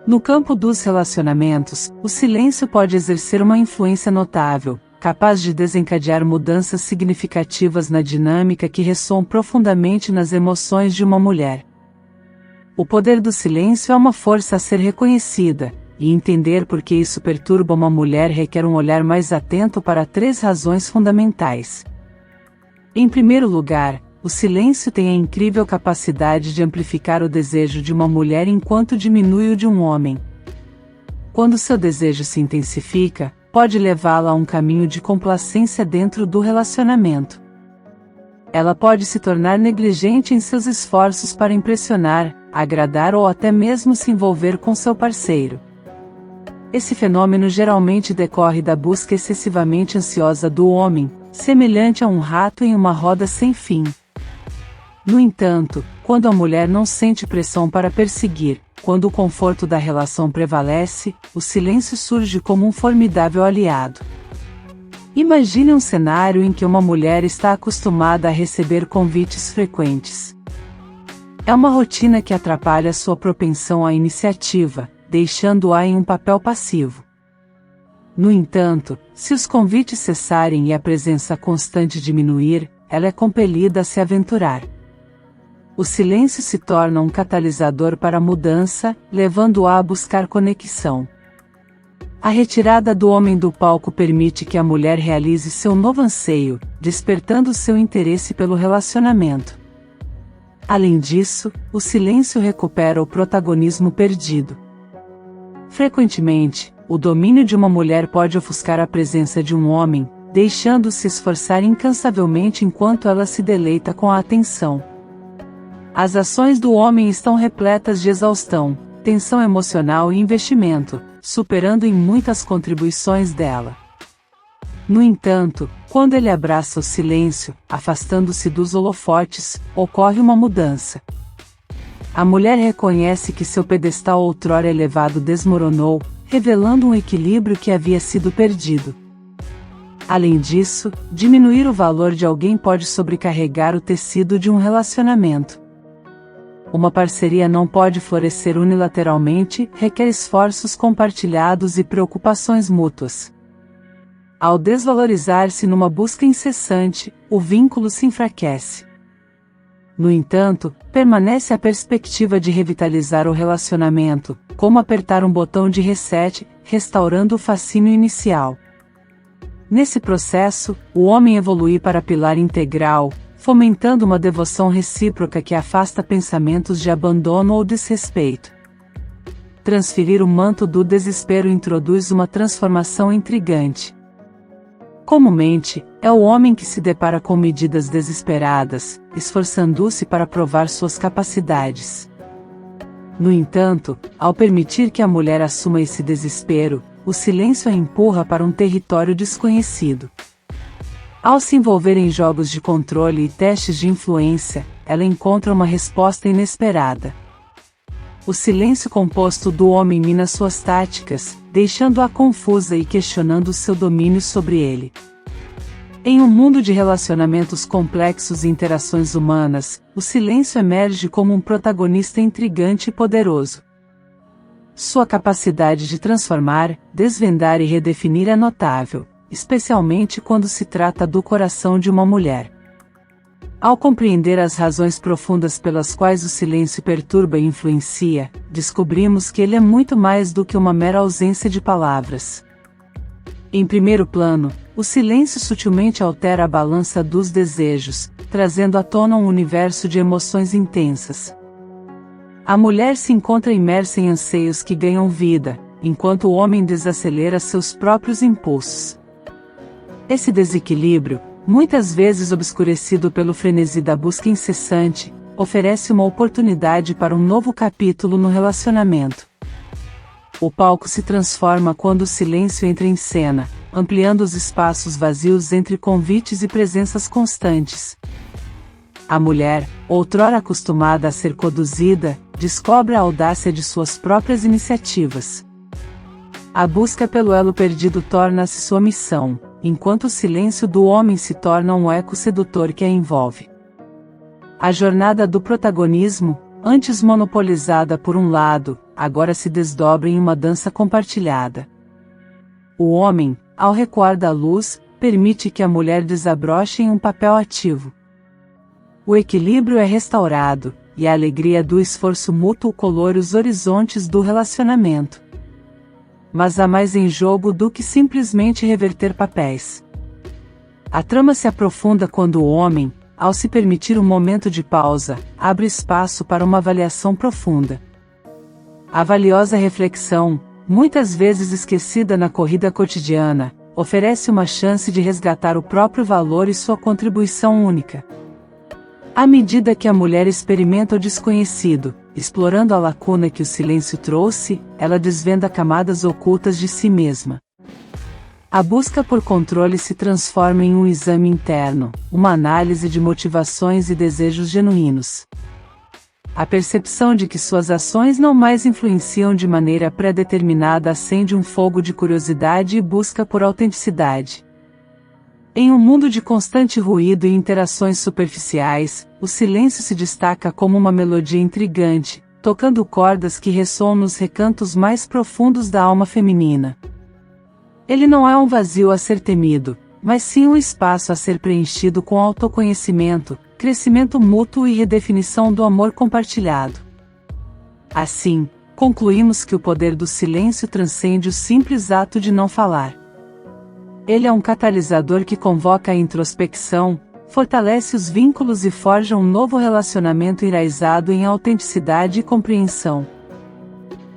No campo dos relacionamentos, o silêncio pode exercer uma influência notável, capaz de desencadear mudanças significativas na dinâmica que ressoam profundamente nas emoções de uma mulher. O poder do silêncio é uma força a ser reconhecida, e entender por que isso perturba uma mulher requer um olhar mais atento para 3 razões fundamentais. Em primeiro lugar, o silêncio tem a incrível capacidade de amplificar o desejo de uma mulher enquanto diminui o de um homem. Quando seu desejo se intensifica, pode levá-la a um caminho de complacência dentro do relacionamento. Ela pode se tornar negligente em seus esforços para impressionar, agradar ou até mesmo se envolver com seu parceiro. Esse fenômeno geralmente decorre da busca excessivamente ansiosa do homem, semelhante a um rato em uma roda sem fim. No entanto, quando a mulher não sente pressão para perseguir, quando o conforto da relação prevalece, o silêncio surge como um formidável aliado. Imagine um cenário em que uma mulher está acostumada a receber convites frequentes. É uma rotina que atrapalha sua propensão à iniciativa, deixando-a em um papel passivo. No entanto, se os convites cessarem e a presença constante diminuir, ela é compelida a se aventurar. O silêncio se torna um catalisador para a mudança, levando-a a buscar conexão. A retirada do homem do palco permite que a mulher realize seu novo anseio, despertando seu interesse pelo relacionamento. Além disso, o silêncio recupera o protagonismo perdido. Frequentemente, o domínio de uma mulher pode ofuscar a presença de um homem, deixando-se esforçar incansavelmente enquanto ela se deleita com a atenção. As ações do homem estão repletas de exaustão, tensão emocional e investimento, superando em muitas contribuições dela. No entanto, quando ele abraça o silêncio, afastando-se dos holofotes, ocorre uma mudança. A mulher reconhece que seu pedestal outrora elevado desmoronou, revelando um equilíbrio que havia sido perdido. Além disso, diminuir o valor de alguém pode sobrecarregar o tecido de um relacionamento. Uma parceria não pode florescer unilateralmente, requer esforços compartilhados e preocupações mútuas. Ao desvalorizar-se numa busca incessante, o vínculo se enfraquece. No entanto, permanece a perspectiva de revitalizar o relacionamento, como apertar um botão de reset, restaurando o fascínio inicial. Nesse processo, o homem evolui para pilar integral, fomentando uma devoção recíproca que afasta pensamentos de abandono ou desrespeito. Transferir o manto do desespero introduz uma transformação intrigante. Comumente, é o homem que se depara com medidas desesperadas, esforçando-se para provar suas capacidades. No entanto, ao permitir que a mulher assuma esse desespero, o silêncio a empurra para um território desconhecido. Ao se envolver em jogos de controle e testes de influência, ela encontra uma resposta inesperada. O silêncio composto do homem mina suas táticas, deixando-a confusa e questionando seu domínio sobre ele. Em um mundo de relacionamentos complexos e interações humanas, o silêncio emerge como um protagonista intrigante e poderoso. Sua capacidade de transformar, desvendar e redefinir é notável, especialmente quando se trata do coração de uma mulher. Ao compreender as razões profundas pelas quais o silêncio perturba e influencia, descobrimos que ele é muito mais do que uma mera ausência de palavras. Em primeiro plano, o silêncio sutilmente altera a balança dos desejos, trazendo à tona um universo de emoções intensas. A mulher se encontra imersa em anseios que ganham vida, enquanto o homem desacelera seus próprios impulsos. Esse desequilíbrio, muitas vezes obscurecido pelo frenesi da busca incessante, oferece uma oportunidade para um novo capítulo no relacionamento. O palco se transforma quando o silêncio entra em cena, ampliando os espaços vazios entre convites e presenças constantes. A mulher, outrora acostumada a ser conduzida, descobre a audácia de suas próprias iniciativas. A busca pelo elo perdido torna-se sua missão, enquanto o silêncio do homem se torna um eco sedutor que a envolve. A jornada do protagonismo, antes monopolizada por um lado, agora se desdobra em uma dança compartilhada. O homem, ao recuar da luz, permite que a mulher desabroche em um papel ativo. O equilíbrio é restaurado, e a alegria do esforço mútuo colore os horizontes do relacionamento. Mas há mais em jogo do que simplesmente reverter papéis. A trama se aprofunda quando o homem, ao se permitir um momento de pausa, abre espaço para uma avaliação profunda. A valiosa reflexão, muitas vezes esquecida na corrida cotidiana, oferece uma chance de resgatar o próprio valor e sua contribuição única. À medida que a mulher experimenta o desconhecido, explorando a lacuna que o silêncio trouxe, ela desvenda camadas ocultas de si mesma. A busca por controle se transforma em um exame interno, uma análise de motivações e desejos genuínos. A percepção de que suas ações não mais influenciam de maneira pré-determinada acende um fogo de curiosidade e busca por autenticidade. Em um mundo de constante ruído e interações superficiais, o silêncio se destaca como uma melodia intrigante, tocando cordas que ressoam nos recantos mais profundos da alma feminina. Ele não é um vazio a ser temido, mas sim um espaço a ser preenchido com autoconhecimento, crescimento mútuo e redefinição do amor compartilhado. Assim, concluímos que o poder do silêncio transcende o simples ato de não falar. Ele é um catalisador que convoca a introspecção, fortalece os vínculos e forja um novo relacionamento enraizado em autenticidade e compreensão.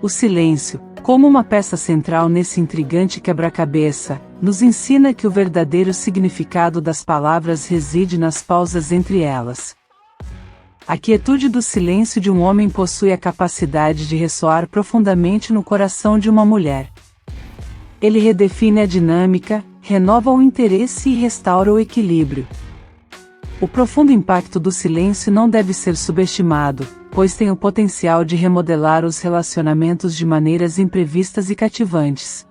O silêncio, como uma peça central nesse intrigante quebra-cabeça, nos ensina que o verdadeiro significado das palavras reside nas pausas entre elas. A quietude do silêncio de um homem possui a capacidade de ressoar profundamente no coração de uma mulher. Ele redefine a dinâmica, renova o interesse e restaura o equilíbrio. O profundo impacto do silêncio não deve ser subestimado, pois tem o potencial de remodelar os relacionamentos de maneiras imprevistas e cativantes.